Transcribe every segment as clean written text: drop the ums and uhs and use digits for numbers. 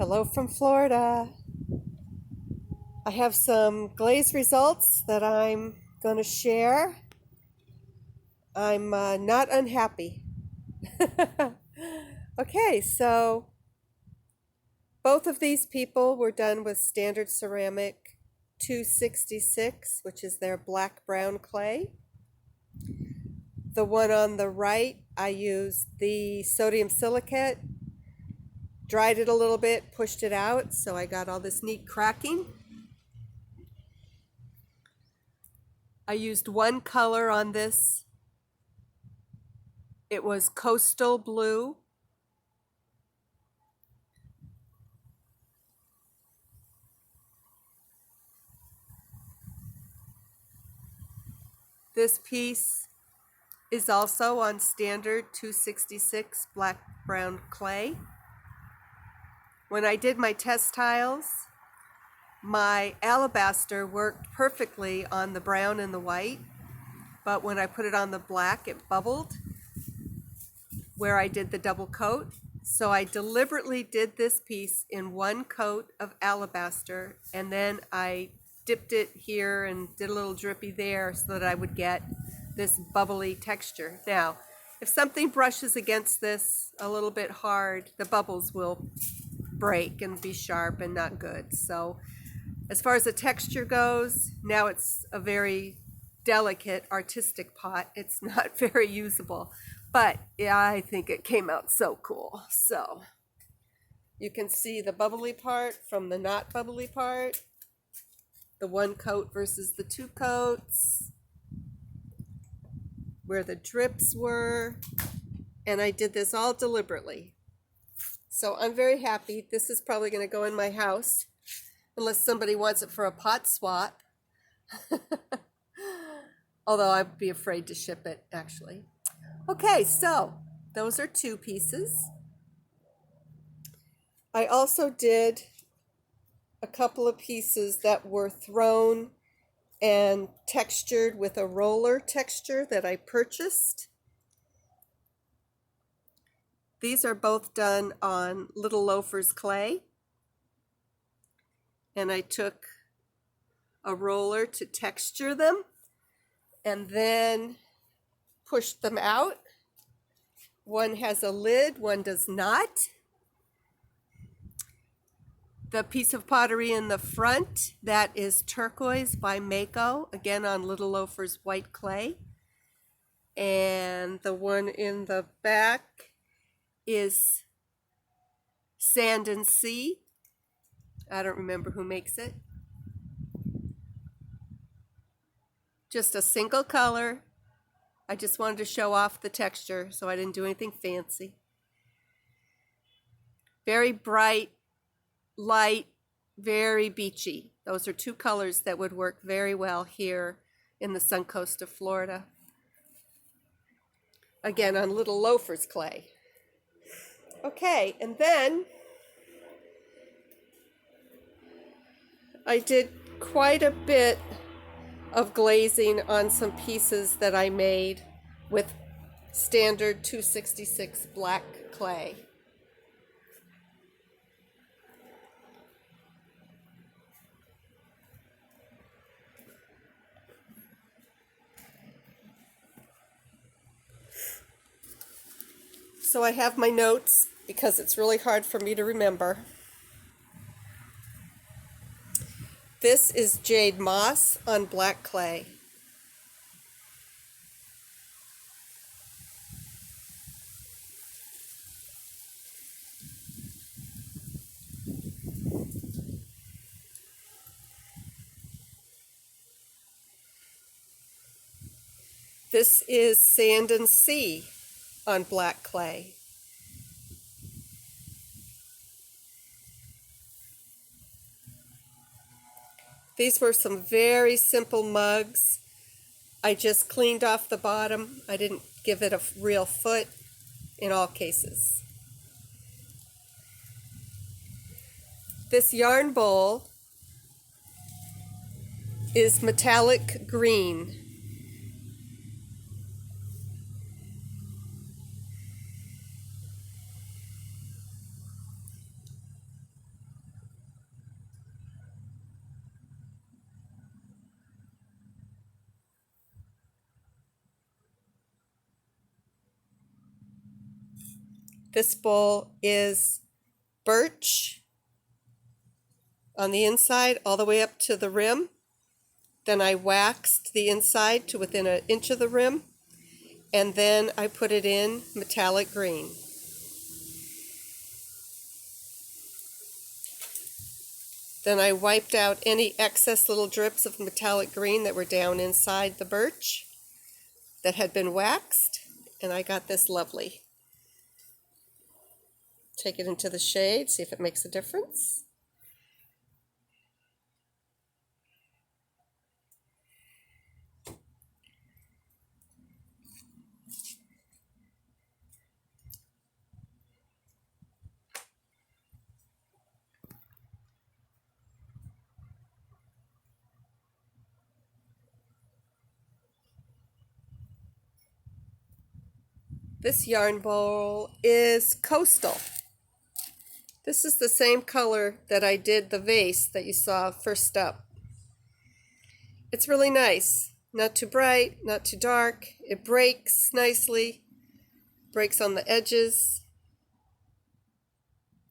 Hello from Florida. I have some glaze results that I'm going to share. I'm not unhappy. Okay, so both of these people were done with standard ceramic 266, which is their black brown clay. The one on the right, I used the sodium silicate, dried it a little bit, pushed it out, so I got all this neat cracking. I used one color on this. It was coastal blue. This piece is also on standard 266 black brown clay. When I did my test tiles, my alabaster worked perfectly on the brown and the white, but when I put it on the black, it bubbled where I did the double coat. So I deliberately did this piece in one coat of alabaster, and then I dipped it here and did a little drippy there so that I would get this bubbly texture. Now, if something brushes against this a little bit hard, the bubbles will break and be sharp and not good. So as far as the texture goes, now it's a very delicate artistic pot. It's not very usable, but yeah, I think it came out so cool. So you can see the bubbly part from the not bubbly part, the one coat versus the two coats, where the drips were, and I did this all deliberately. So I'm very happy. This is probably going to go in my house, unless somebody wants it for a pot swap. Although I'd be afraid to ship it, actually. Okay, so those are two pieces. I also did a couple of pieces that were thrown and textured with a roller texture that I purchased. These are both done on Little Loafer's clay. And I took a roller to texture them and then pushed them out. One has a lid, one does not. The piece of pottery in the front, that is Turquoise by Mako, again on Little Loafer's white clay. And the one in the back is Sand and Sea. I don't remember who makes it. Just a single color. I just wanted to show off the texture, so I didn't do anything fancy. Very bright, light, very beachy. Those are two colors that would work very well here in the Suncoast of Florida. Again, on Little Loafer's clay. Okay, and then I did quite a bit of glazing on some pieces that I made with standard 266 black clay. So I have my notes because it's really hard for me to remember. This is Jade Moss on black clay. This is Sand and Sea on black clay. These were some very simple mugs. I just cleaned off the bottom. I didn't give it a real foot in all cases. This yarn bowl is metallic green. This bowl is birch on the inside all the way up to the rim. Then I waxed the inside to within an inch of the rim, and then I put it in metallic green. Then I wiped out any excess little drips of metallic green that were down inside the birch that had been waxed, and I got this lovely. Take it into the shade, see if it makes a difference. This yarn bowl is Coastal. This is the same color that I did the vase that you saw first up. It's really nice. Not too bright, not too dark. It breaks nicely, breaks on the edges.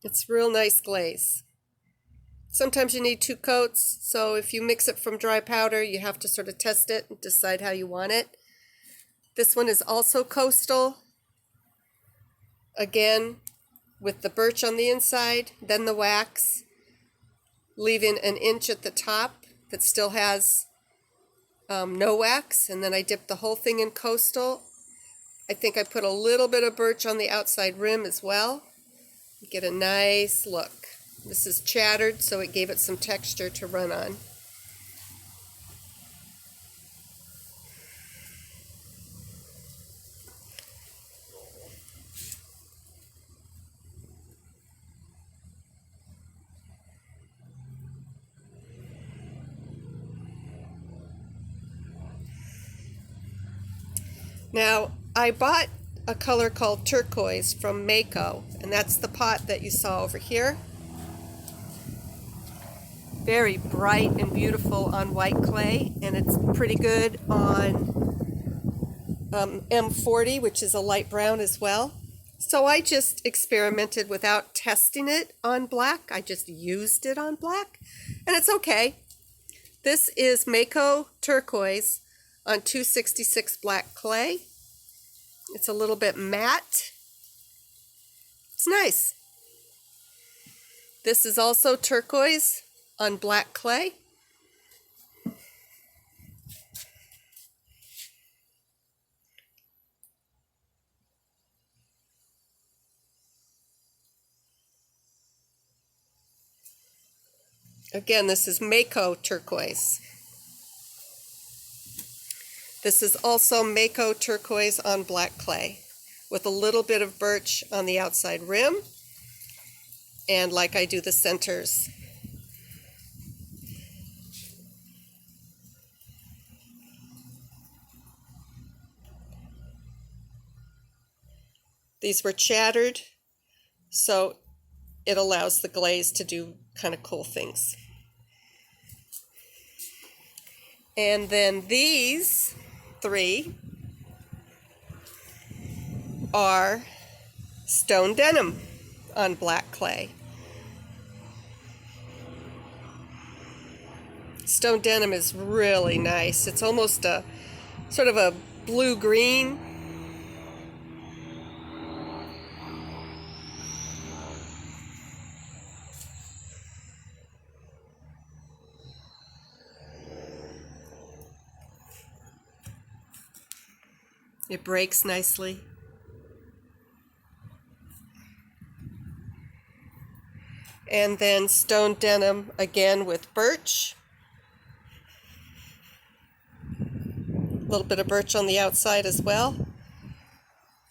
It's real nice glaze. Sometimes you need 2 coats, so if you mix it from dry powder, you have to sort of test it and decide how you want it. This one is also Coastal. Again, with the birch on the inside, then the wax, leaving an inch at the top that still has no wax, and then I dipped the whole thing in Coastal. I think I put a little bit of birch on the outside rim as well. Get a nice look. This is chattered, so it gave it some texture to run on. Now, I bought a color called turquoise from Mako, and that's the pot that you saw over here. Very bright and beautiful on white clay, and it's pretty good on M40, which is a light brown as well. So I just experimented without testing it on black. I just used it on black, and it's okay. This is Mako turquoise on 266 black clay. It's a little bit matte. It's nice. This is also turquoise on black clay. Again, this is Mako turquoise. This is also Mako turquoise on black clay with a little bit of birch on the outside rim, and like I do the centers. These were chattered, so it allows the glaze to do kind of cool things. And then these 3 are stone denim on black clay. Stone denim is really nice. It's almost a sort of a blue-green. It breaks nicely. And then stone denim again with birch. A little bit of birch on the outside as well,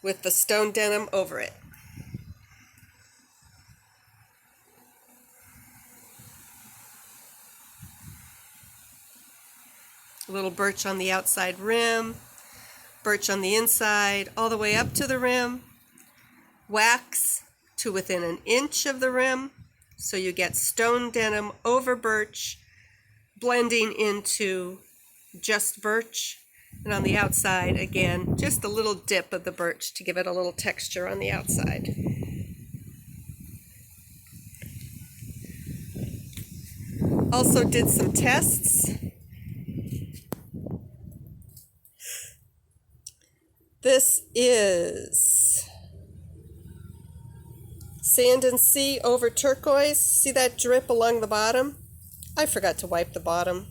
with the stone denim over it. A little birch on the outside rim. Birch on the inside, all the way up to the rim, wax to within an inch of the rim, so you get stone denim over birch, blending into just birch, and on the outside, again, just a little dip of the birch to give it a little texture on the outside. Also did some tests. This is Sand and Sea over turquoise. See that drip along the bottom? I forgot to wipe the bottom.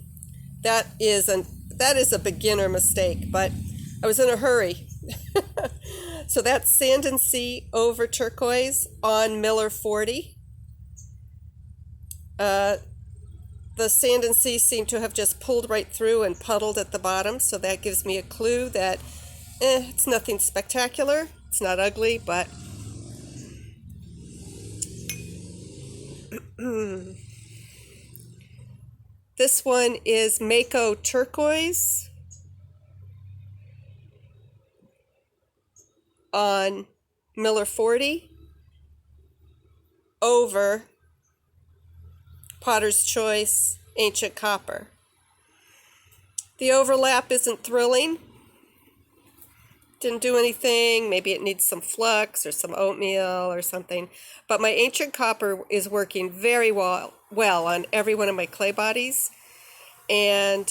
That is a beginner mistake, but I was in a hurry. So that's Sand and Sea over turquoise on Miller 40. The Sand and Sea seemed to have just pulled right through and puddled at the bottom, so that gives me a clue that it's nothing spectacular. It's not ugly, but this one is Mako turquoise on Miller 40 over Potter's Choice Ancient Copper. The overlap isn't thrilling. Didn't do anything. Maybe it needs some flux or some oatmeal or something. But my Ancient Copper is working very well on every one of my clay bodies. And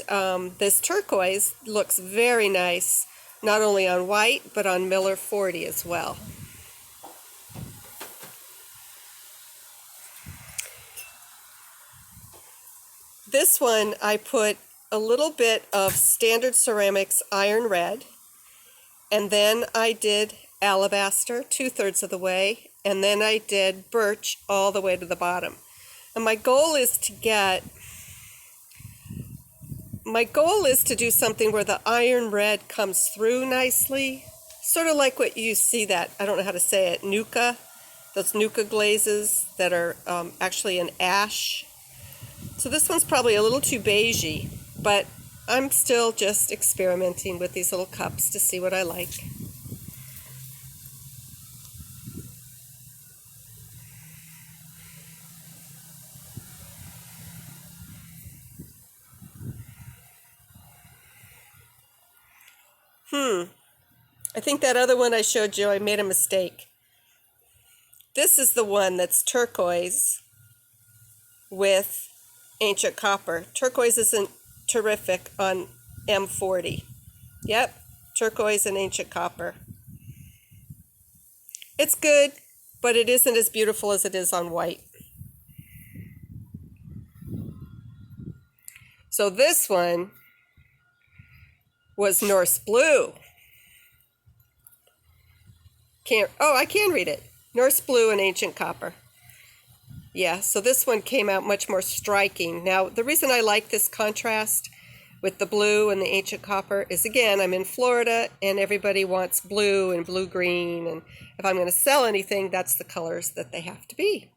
this turquoise looks very nice, not only on white, but on Miller 40 as well. This one I put a little bit of Standard Ceramics Iron Red, and then I did Alabaster 2/3 of the way, and then I did Birch all the way to the bottom. And my goal is to do something where the Iron Red comes through nicely, sort of like what you see that, I don't know how to say it, Nuka, those Nuka glazes that are actually an ash. So this one's probably a little too beigey, but I'm still just experimenting with these little cups to see what I like. I think that other one I showed you, I made a mistake. This is the one that's turquoise with Ancient Copper. Turquoise isn't terrific on M40. Yep, turquoise and Ancient Copper. It's good, but it isn't as beautiful as it is on white. So this one was Norse Blue. I can read it. Norse Blue and Ancient Copper. Yeah, so this one came out much more striking. Now, the reason I like this contrast with the blue and the Ancient Copper is, again, I'm in Florida and everybody wants blue and blue-green, and if I'm going to sell anything, that's the colors that they have to be.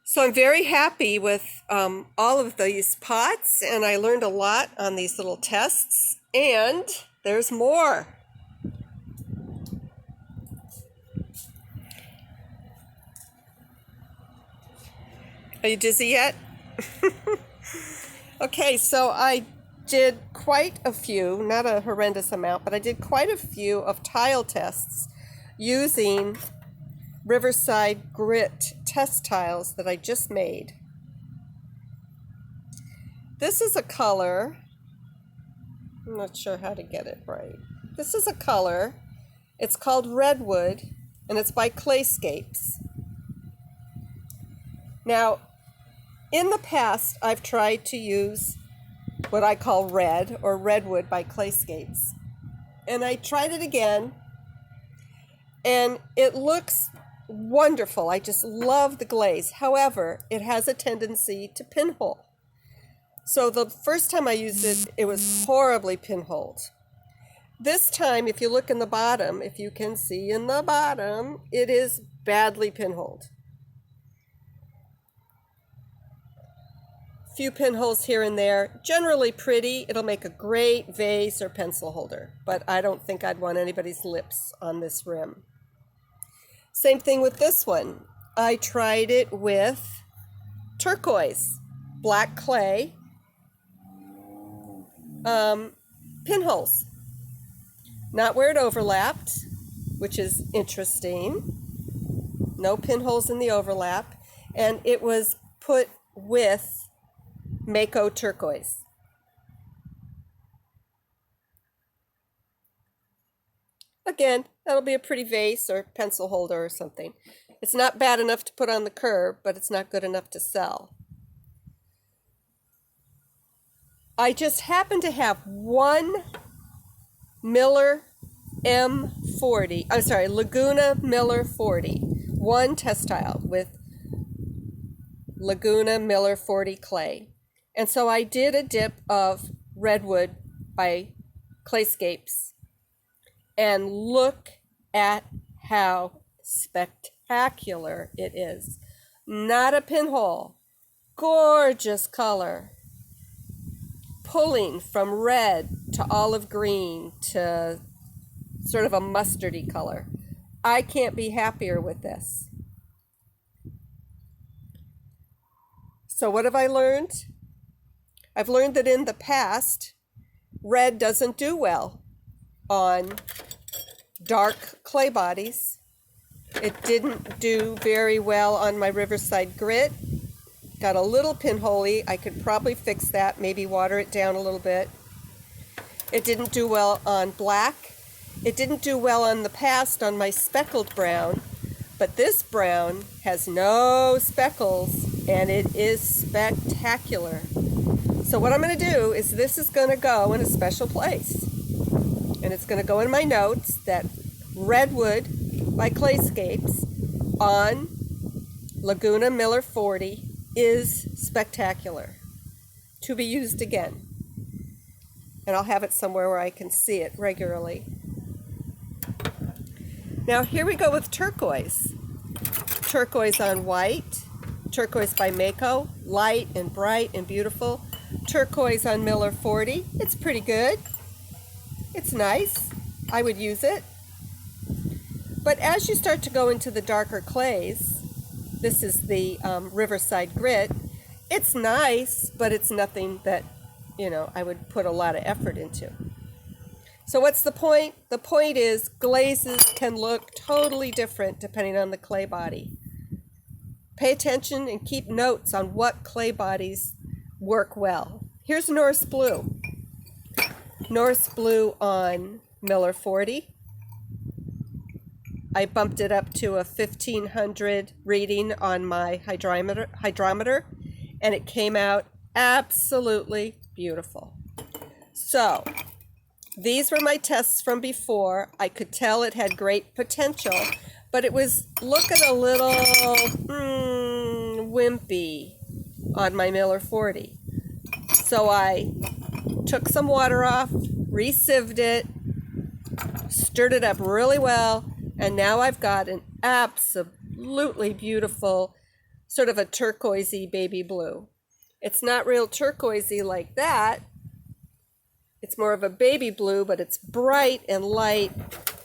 So I'm very happy with all of these pots, and I learned a lot on these little tests, and there's more. Are you dizzy yet? Okay, so I did quite a few, not a horrendous amount, but I did quite a few of tile tests using Riverside Grit test tiles that I just made. This is a color, I'm not sure how to get it right. This is a color, it's called Redwood, and it's by Clayscapes. Now, in the past, I've tried to use what I call red, or Redwood by Clayscapes. And I tried it again, and it looks wonderful. I just love the glaze. However, it has a tendency to pinhole. So the first time I used it, it was horribly pinholed. This time, if you look in the bottom, if you can see in the bottom, it is badly pinholed. Few pinholes here and there. Generally pretty. It'll make a great vase or pencil holder, but I don't think I'd want anybody's lips on this rim. Same thing with this one. I tried it with turquoise, black clay, pinholes. Not where it overlapped, which is interesting. No pinholes in the overlap, and it was put with Mako turquoise. Again, that'll be a pretty vase or pencil holder or something. It's not bad enough to put on the curb, but it's not good enough to sell. I just happen to have one Miller M40, I'm sorry, Laguna Miller 40, one test tile with Laguna Miller 40 clay. And so I did a dip of Redwood by Clayscapes, and look at how spectacular it is. Not a pinhole, gorgeous color, pulling from red to olive green to sort of a mustardy color. I can't be happier with this. So what have I learned? I've learned that in the past, red doesn't do well on dark clay bodies. It didn't do very well on my Riverside grit. Got a little pinholey. I could probably fix that, maybe water it down a little bit. It didn't do well on black. It didn't do well on the past on my speckled brown, but this brown has no speckles and it is spectacular. So what I'm going to do is this is going to go in a special place. And it's going to go in my notes that Redwood by Clayscapes on Laguna Miller 40 is spectacular, to be used again. And I'll have it somewhere where I can see it regularly. Now here we go with turquoise. Turquoise on white, turquoise by Mako, light and bright and beautiful. Turquoise on Miller 40, it's pretty good. It's nice. I would use it. But as you start to go into the darker clays, this is the Riverside grit, it's nice, but it's nothing that, I would put a lot of effort into. So what's the point? The point is glazes can look totally different depending on the clay body. Pay attention and keep notes on what clay bodies work well. Here's Norris Blue. Norris Blue on Miller 40. I bumped it up to a 1500 reading on my hydrometer, and it came out absolutely beautiful. So these were my tests from before. I could tell it had great potential, but it was looking a little wimpy on my Miller 40. So I took some water off, re-sieved it, stirred it up really well, and now I've got an absolutely beautiful sort of a turquoisey baby blue. It's not real turquoisey like that. It's more of a baby blue, but it's bright and light,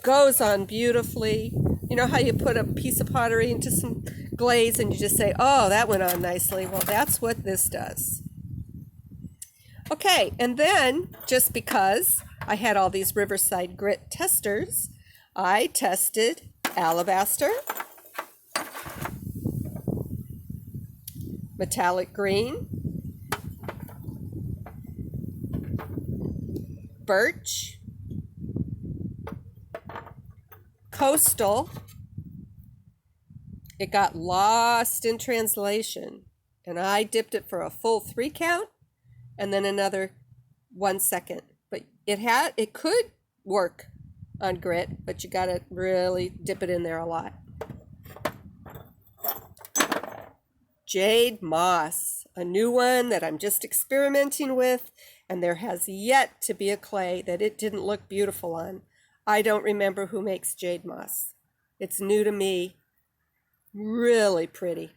goes on beautifully. You know how you put a piece of pottery into some glaze and you just say, oh, that went on nicely? Well, that's what this does. Okay, and then just because I had all these Riverside grit testers, I tested alabaster, metallic green, birch, coastal. It got lost in translation, and I dipped it for a full 3 count and then another 1 second. But it could work on grit, but you got to really dip it in there a lot. Jade Moss, a new one that I'm just experimenting with, and there has yet to be a clay that it didn't look beautiful on. I don't remember who makes Jade Moss. It's new to me. Really pretty.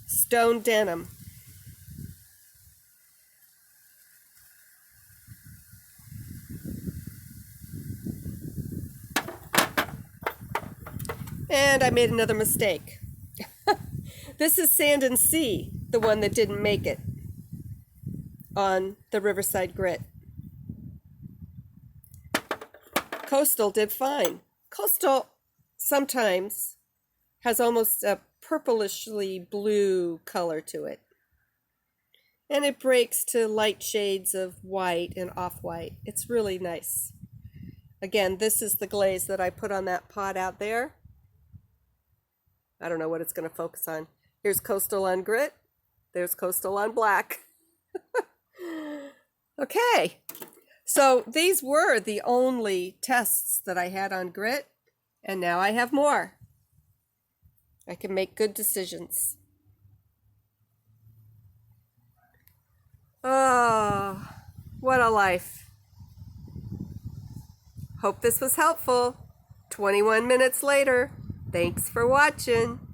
Stone denim. And I made another mistake. This is Sand and Sea, the one that didn't make it on the Riverside grit. Coastal did fine. Coastal sometimes has almost a purplishly blue color to it. And it breaks to light shades of white and off-white. It's really nice. Again, this is the glaze that I put on that pot out there. I don't know what it's going to focus on. Here's Coastal on grit. There's Coastal on black. Okay. So these were the only tests that I had on grit. And now I have more. I can make good decisions. Oh, what a life. Hope this was helpful. 21 minutes later. Thanks for watching.